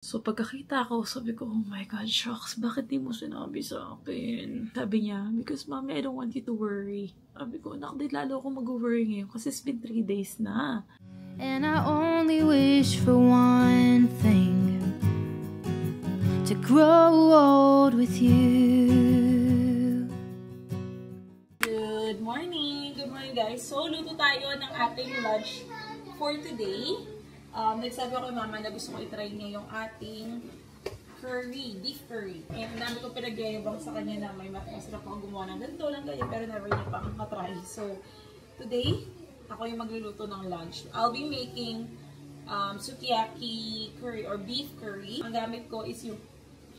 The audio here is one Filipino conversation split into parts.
So, pagkakita ko, sabi ko, oh my God, shucks, bakit di mo sinabi sa akin? Sabi niya, because mommy, I don't want you to worry. Sabi ko, di lalo ako mag-worry ngayon kasi it's been 3 days na. And I only wish for one thing, to grow old with you. Good morning guys. So, luto tayo ng ating lunch for today. Nagsabi ako kay mama na gusto ko i-try niya yung ating curry, beef curry. And dami ko pinagyayabang sa kanya na may masarap ako gumawa ng ganito lang ganyan, pero never niya pa matry. So, today, ako yung magluluto ng lunch. I'll be making sukiyaki curry or beef curry. Ang gamit ko is yung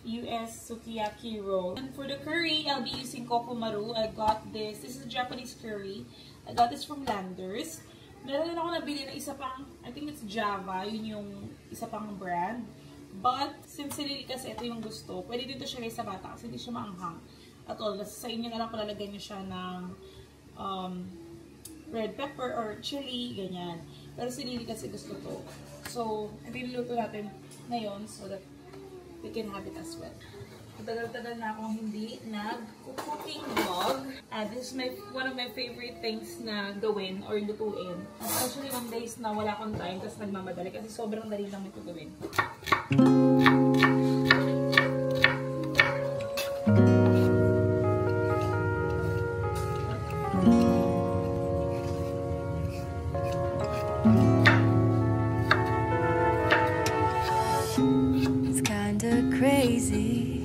US sukiyaki roll. And for the curry, I'll be using kokomaru. I got this. This is Japanese curry. I got this from Landers. Meron ako nabili na isa pang, I think it's Java, yun yung isa pang brand. But, since sinili kasi ito yung gusto, pwede dito siya sa bata kasi hindi siya maanghang at all. Sa inyo na lang palalagay niyo siya ng red pepper or chili, ganyan. Pero sinili kasi gusto to. So, ito yung luto natin ngayon so that we can have it as well. Tagal-tagal na akong hindi nag-cooking vlog. This is one of my favorite things na gawin or lutuin. Especially on days na wala akong time, tapos nagmamadali kasi sobrang dali lang ito gawin. It's kinda crazy,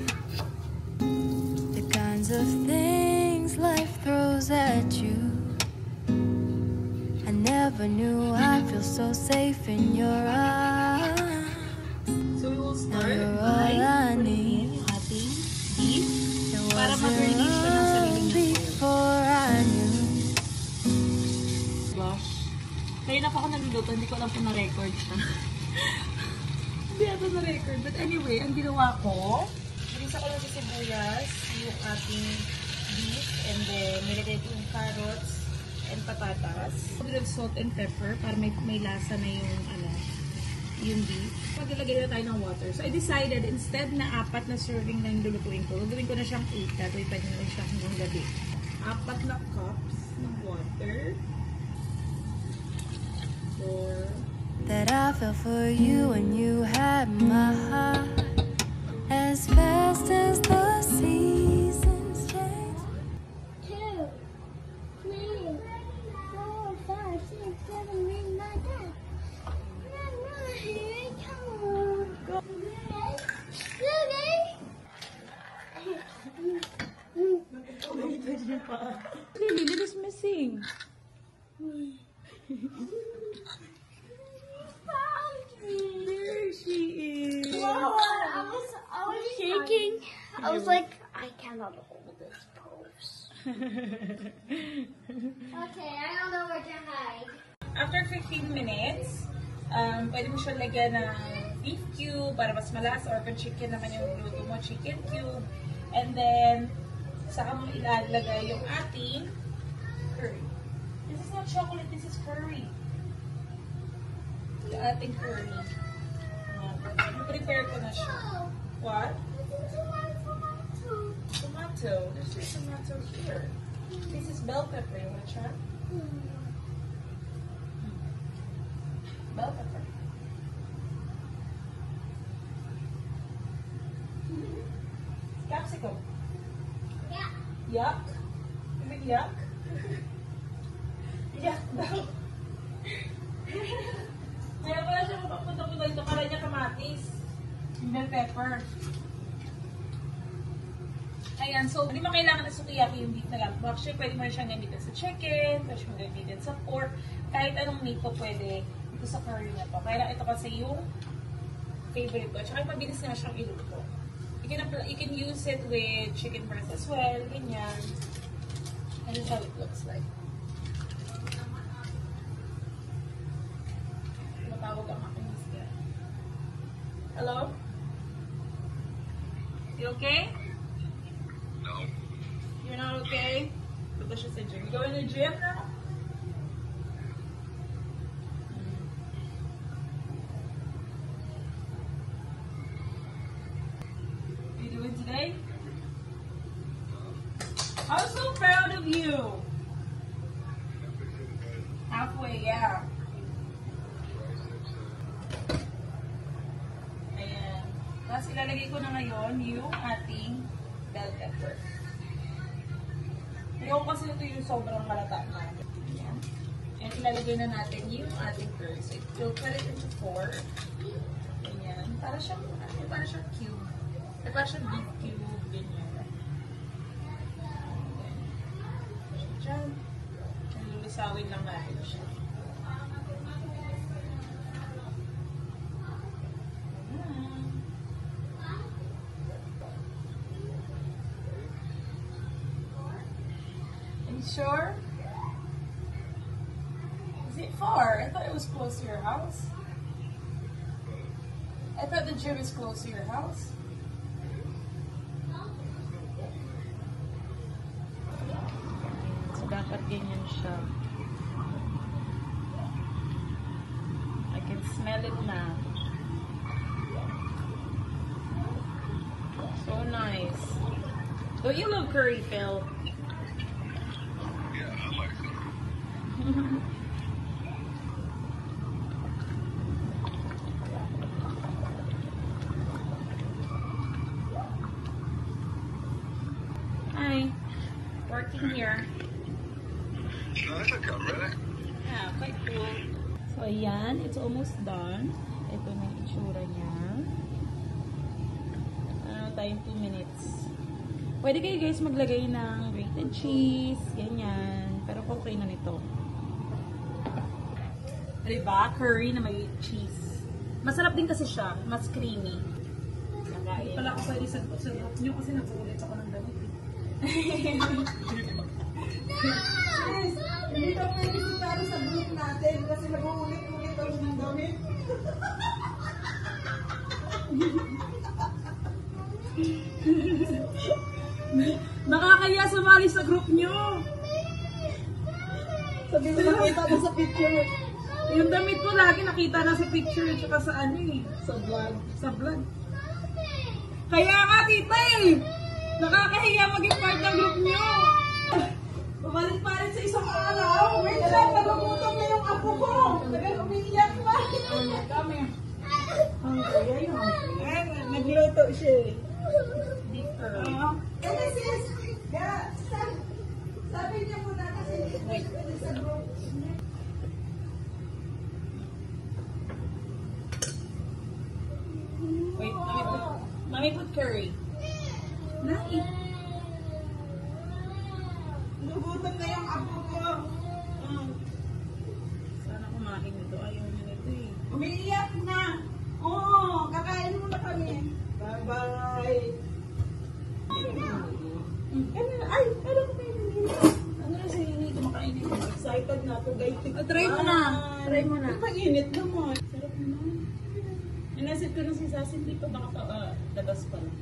of things life throws at you. I never knew I'd feel so safe in your arms. So we will start by putting in yung ating beef para mag-release siya ng sariling before I knew. Gosh. Kaya na pa ako nagluluto, hindi ko alam kung na-record siya. Hindi ito na-record. But anyway, ang ginawa ko, isa ko lang sa sibuyas, yung ating beef, and then nilagay ko yung carrots and patatas. A bit of salt and pepper para may lasa na yung beef. Maglagay na tayo ng water. So I decided, instead na 4 na serving na yung lulutuin ko, gagawin ko na siyang 8. Gagawin pa nyo na siya hanggang gabi. 4 na cups ng water. 4. That I fell for you when you had my heart. As fast as the seasons change. 2, 3, 4, 5, 6, 7, 8, 9, 10. Come on. Lily, Lily is missing. There she is. Wow, I was shaking. I was like, I cannot hold this pose. Okay, I don't know where to hide. After 15 minutes, pwede mo siya lagyan ng beef cube para mas malasa, or kung chicken naman yung luto mo, chicken cube. And then, saka mo ilalagay yung ating curry. This is not chocolate, this is curry. Yung ating curry. Prepare ko na siya. What? Tomato. There's no tomato here. This is bell pepper. You wanna try? Bell pepper. Capsicum. Yeah. Yuck. You mean yuck? Yuck daw. Kaya pala siya mapapunta-punta dito para niya kamatis. Yung bell pepper. Ayan, so hindi mo kailangan na sukiyaki yung beef na gamit. Actually, pwede mo rin siyang gamitin sa chicken, pwede mo gamitin sa pork, kahit anong meat po pwede dito sa curry na to. Kaya ito kasi yung favorite ko. Tsaka mabilis nga siyang iluto. You can use it with chicken breast as well, ganyan. And this is how it looks like. Matawag ang aking mister. Hello? You okay? No. You're not okay? But that's just a gym. You going to the gym now? I'm so proud of you. Halfway, yeah. Ayan. Tapos ilalagay ko na ngayon yung ating bell pepper. Ayoko kasi ito yung sobrang malata na. Ayan. And ilalagay na natin yung ating curds. We'll put it into 4. Ayan. Para siyang cube. Para siyang beef cube. Ganyan. Diyan. Lulusawin lang natin siya. Are you sure? Is it far? I thought it was close to your house. I thought the gym is close to your house. Dapat ganyan siya. I can smell it now. So nice. Don't you love curry, Phil? Yeah, I like it. Hi. Working here. No, that's okay, really. Yeah, quite cool. So, ayan. It's almost done. Ito na yung itsura niya. Tayong 2 minutes. Pwede kayo guys maglagay ng grated cheese. Ganyan. Pero okay na nito. Diba? Curry na may cheese. Masarap din kasi siya. Mas creamy. Hindi pala ako pwede sa group nyo kasi nag-uulit ako ng damit. Yes, hindi ka pwede sumali sa group natin kasi nag-uulit-ulit ako ng damit. Nakakaya sumali sa group nyo. Sabi mo nakita mo sa picture. Yung damit ko lagi nakita na sa picture at saka sa ano eh. Sa vlog. Sa vlog. Kaya nga tita eh. Nakakahiya maging part ng group nyo. Palit-palit sa isang araw. Wait lang, nagugutom na yung apo ko. Nag-umiiyak pa. Kami. Nagluto siya eh. Deeper. Kasi sis, sabi niya muna kasi hindi pwede sa group. Wait, mami put curry. Nai. Nagugutom na yung apo ko. Sana kumain nito. Ayaw niya nito eh. Umiiyak na. Oo, kakain muna kami. Bye-bye. Ay, alam ko may Ano na si Nini kumakain nito? excited na ako, guys. Try mo na. Try mo na. Pag-init naman. Sarap naman. Inasip ko na si Sasin dito baka labas pa lang.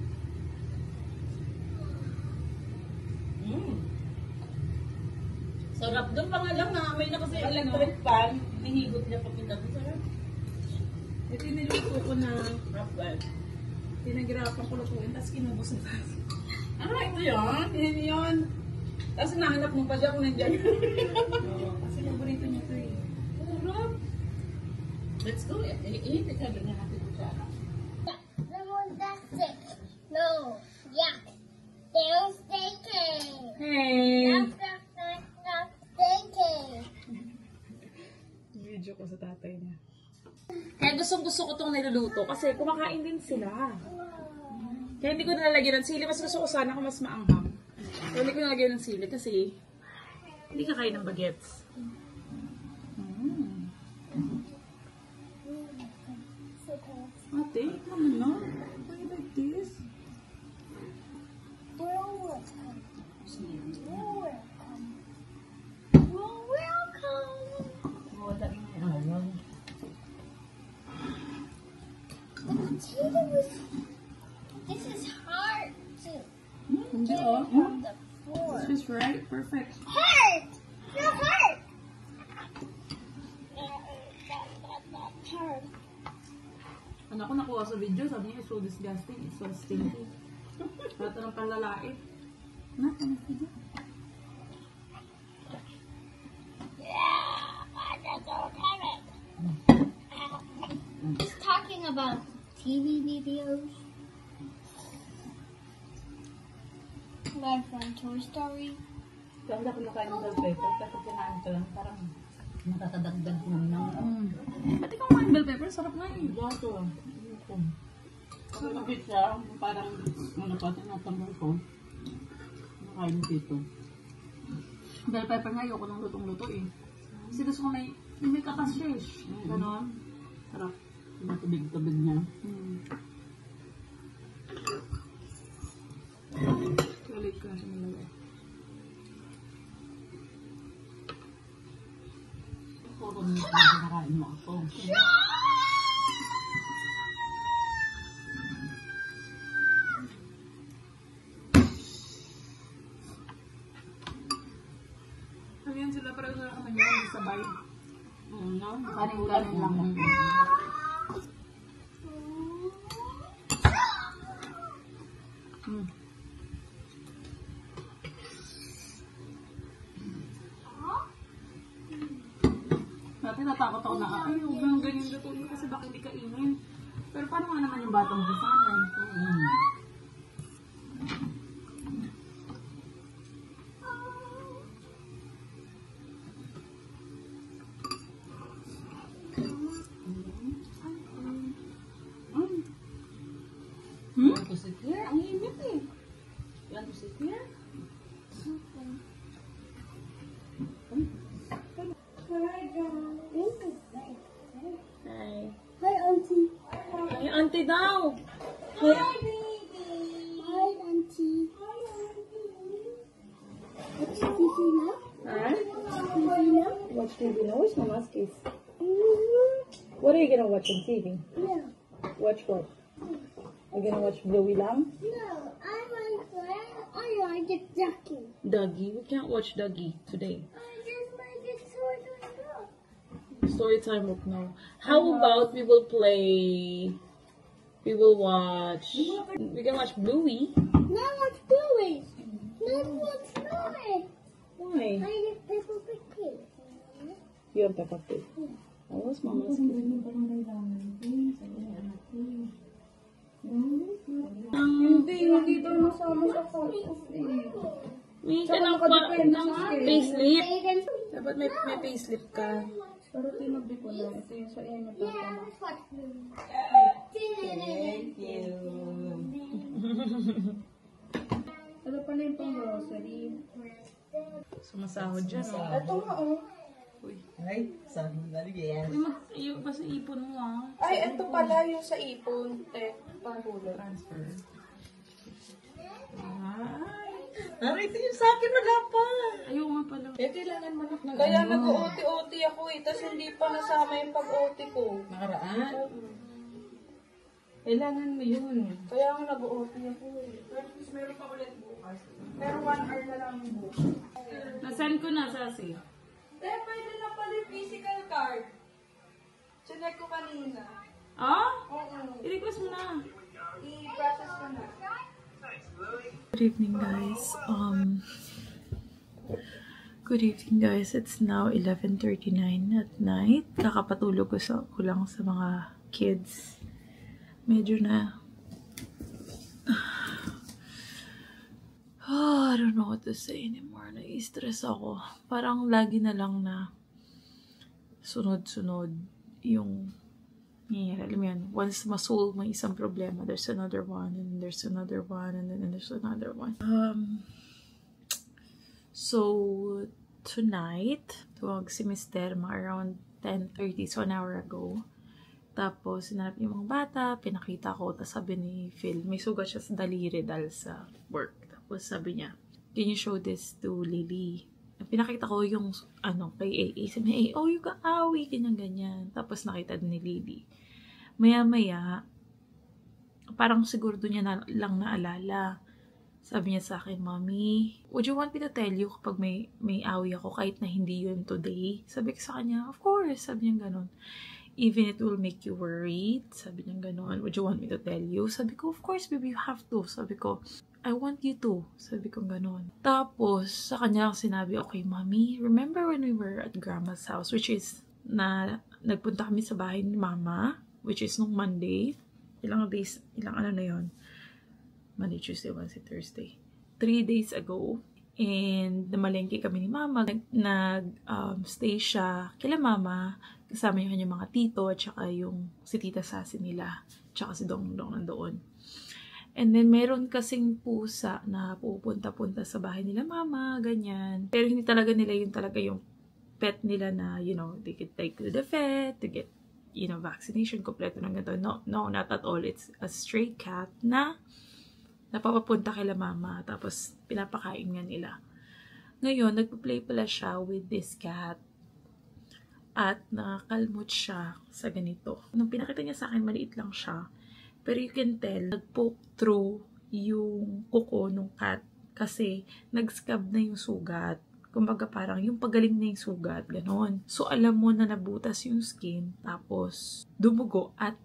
Sarap doon pa nga lang na may na kasi electric pan. Nihigot niya papunta doon. Sarap. Ito yung niluto ko na half well. Pinaghirapan ko lutuin tapos kinubos na tayo. Ano ito yun? Yan yun. Tapos nahanap mo pa dyan kung nandiyan. Kasi paborito niya ito eh. Sarap. Let's go. Ihit ka doon na natin siya. That's it. No. Yeah. There's thinking. Hey! That's thinking. Video ko sa tatay niya. Kaya gusto ko itong niluluto kasi kumakain din sila. Kaya hindi ko nalalagyan ng sili. Mas gusto ko sana kung mas maanghang. Pero hindi ko nalalagyan ng sili kasi hindi kakain ng bagets. Ate, come on na. Why you like this? You're welcome. You're welcome. The potato was. This is hard to Hindi get oh. from the floor. This is right. Perfect. Hurt! Not hurt! Hurt. Anak ko nakuha sa video, sabi niya, it's so disgusting, it's so stinky. Lahat ng panlalait. Just talking about TV videos. My friend Toy Story. Kaya hindi ako nakain ng bell pepper, kasi kinain ko lang, parang nakakadagdag naman ng... Ba't ikaw kumain bell pepper? Sarap nga eh. Gato. Kasi kapit siya, parang ano pa, tinatambal ko. Nakain dito. Bell pepper nga, ayoko ng lutong-luto eh. Kasi gusto ko may katas siya eh. Ganon. Sarap. Yung tubig-tubig niya. Ulit ko na siya nilagay. Puro nito na nakain mo ako. Ano yan sila? Parang sa kami nga, sabay. Kanin-kanin lang. Dati natakot ako na, ay, huwag nang ganyan luto niyo kasi baka hindi kainin. Pero paano nga naman yung batang busanay? Yan to sit here. Ang init eh. Yan to sit here. Hi. Hi, Auntie. Ay, auntie daw! Hi, Auntie. What's TV now? Huh? TV now? Watch TV now? Where's Mama's case? What are you gonna watch on TV? Yeah. Watch what? Are you gonna watch Bluey Lamb? No, I like it Ducky. Dougie? We can't watch Dougie today. I just like it sort of good. Story time book now. How about we will watch, we can watch Bluey. Not watch Bluey. Not watch Bluey. Why? I get Peppa Pig. You have Peppa Pig. Oh, what's Mama's case? Hindi daw nasama sa focus eh. May ka ng payslip. Dapat may payslip ka. Pero tinabi ko na. Ito yung sa inyo pa. Yeah, let's watch Bluey. Thank you. Ano pala yung pang grocery? Sumasahod dyan, oh. Ito nga oh. Ay, sabi mo na yan. Basta ipon mo, ah. Ay, ito pala yung sa ipon. Panghulog. Transfer. Aray, ito yung sa akin, wala pa. Ayaw nga pala. Kailangan mo na Kaya nag-OT-OT ako eh. Tapos hindi pa nasama yung pag-OT ko. nakaraan. Kailangan mo yun. Kaya nga nag-OT ako eh. Pero at least meron pa ulit bukas. Pero 1 hour na lang yung bukas. Nasend ko na, Sasi. Pwede na pala yung physical card. Chinek ko kanina. Ah? Oo. I-request mo na. I-process ko na. Good evening, guys. Good evening, guys. It's now 11:39 at night. Kakapatulog ko lang sa mga kids. Medyo na... I don't know what to say anymore. Nai-stress ako. Parang lagi na lang na sunod-sunod yung nangyayari. Alam mo yan, once ma-solve may isang problema, there's another one, and there's another one, and then there's another one. So, tonight, tuwag si Mr. around 10:30, so an hour ago. Tapos, sinanap yung mga bata, pinakita ko, tapos sabi ni Phil, may sugat siya sa daliri dahil sa work. Tapos sabi niya, can you show this to Lily? Pinakita ko yung, kay AA. Sabi niya, oh, yung kaawi, ganyan. Tapos nakita din ni Lily. Maya-maya, parang siguro doon niya lang naalala. Sabi niya sa akin, Mommy, would you want me to tell you kapag may awi ako kahit na hindi yun today? Sabi ko sa kanya, of course. Sabi niya ganun. Even it will make you worried. Sabi niya gano'n. Would you want me to tell you? Sabi ko, of course, baby, you have to. Sabi ko, I want you to. Sabi ko gano'n. Tapos, sa kanya sinabi, okay, mommy, remember when we were at grandma's house, which is, nagpunta kami sa bahay ni mama, which is nung Monday. Ilang ano na yun? Monday, Tuesday, Wednesday, Thursday. 3 days ago. And namalengke kami ni mama. Stay siya kila mama. Kasama yung kanyang mga tito at saka yung si Tita Sassy nila. Tsaka si Dongdong nandoon. And then meron kasing pusa na pupunta-punta sa bahay nila mama, ganyan. Pero hindi talaga nila yung pet nila na, you know, they could take to the vet to get, you know, vaccination, kompleto ng ganito. No, not at all. It's a stray cat na napapapunta kila mama, tapos pinapakain nga nila. Ngayon, nagpa-play pala siya with this cat at nakakalmot siya sa ganito. Nung pinakita niya sa akin, maliit lang siya. Pero you can tell, nag-poke through yung kuko ng cat kasi nag-scab na yung sugat. Kumbaga parang yung pagaling na yung sugat, ganon. So alam mo na nabutas yung skin, tapos dumugo at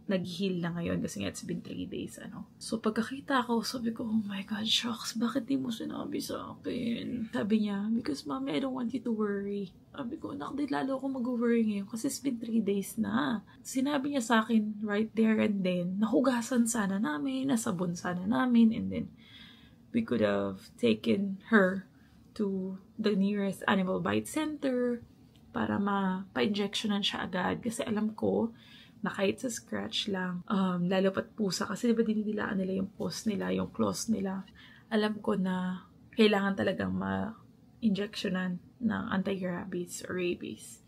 nag-heal na ngayon kasi nga it's been 3 days, ano. So, pagkakita ko, sabi ko, oh my God, shucks, bakit di mo sinabi sa akin? Sabi niya, because mommy, I don't want you to worry. Sabi ko, di lalo ako mag-worry ngayon kasi it's been 3 days na. Sinabi niya sa akin right there and then, nahugasan sana namin, nasabon sana namin, and then we could have taken her to the nearest animal bite center para pa-injectionan siya agad. Kasi alam ko, na kahit sa scratch lang, lalo pat pusa, kasi diba dinidilaan nila yung paws nila, yung claws nila. Alam ko na kailangan talagang ma-injectionan ng anti-rabies or rabies.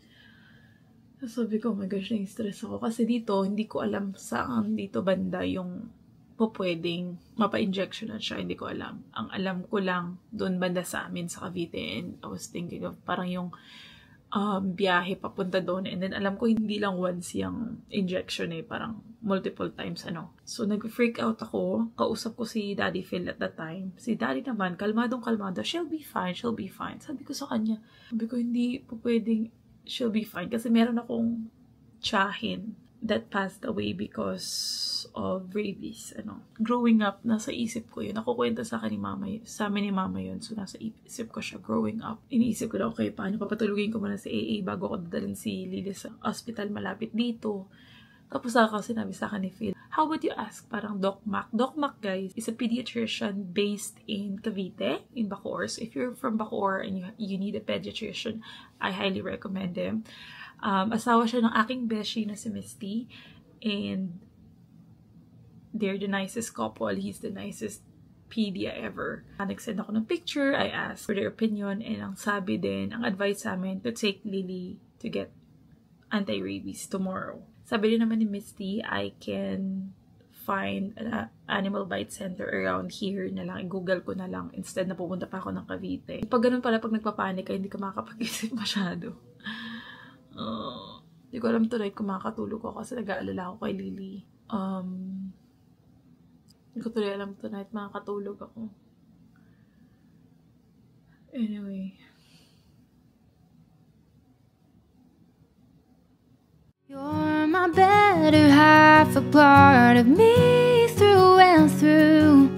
So, sabi ko, oh my gosh, na-stress ako. Kasi dito, hindi ko alam saan dito banda yung pwedeng mapa-injectionan siya. Hindi ko alam. Ang alam ko lang, doon banda sa amin sa Cavite. And I was thinking of parang yung biyahe papunta doon, and then alam ko hindi lang once yung injection parang multiple times, ano. So, nag-freak out ako. Kausap ko si Daddy Phil at that time. Si Daddy naman, kalmadong kalmado, she'll be fine. Sabi ko sa kanya, hindi po pwedeng she'll be fine kasi meron akong tiyahin that passed away because of rabies, ano. Growing up, nasa isip ko yun. Nakukwenta sa akin ni mama, sa amin ni mama yun. So, nasa isip ko siya growing up. Iniisip ko na, okay, paano papatulugin ko muna sa AA bago ko dadalhin si Lily sa hospital malapit dito. Tapos sinabi sa akin ni Phil, how would you ask parang Doc Mac? Doc Mac, guys, is a pediatrician based in Cavite, in Bacoor. So, if you're from Bacoor and you need a pediatrician, I highly recommend him. Asawa siya ng aking beshi na si Misty, and they're the nicest couple. He's the nicest pedia ever. Nag-send ako ng picture, I asked for their opinion, and ang sabi din, ang advice sa amin, to take Lily to get anti-rabies tomorrow. Sabi din naman ni Misty, I can find an animal bite center around here na lang, i-google ko na lang, instead na pupunta pa ako ng Cavite. Pag ganun pala, pag nagpapanik ka, hindi ka makakapag-isip masyado. Hindi ko alam tonight kung makakatulog ko kasi nag-aalala ako kay Lily. Hindi ko tuloy alam tonight makakatulog ako. Anyway. You're my better half, a part of me through and through.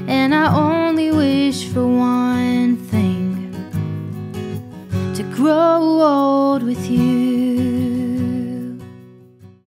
And I only wish for one thing, to grow old with you.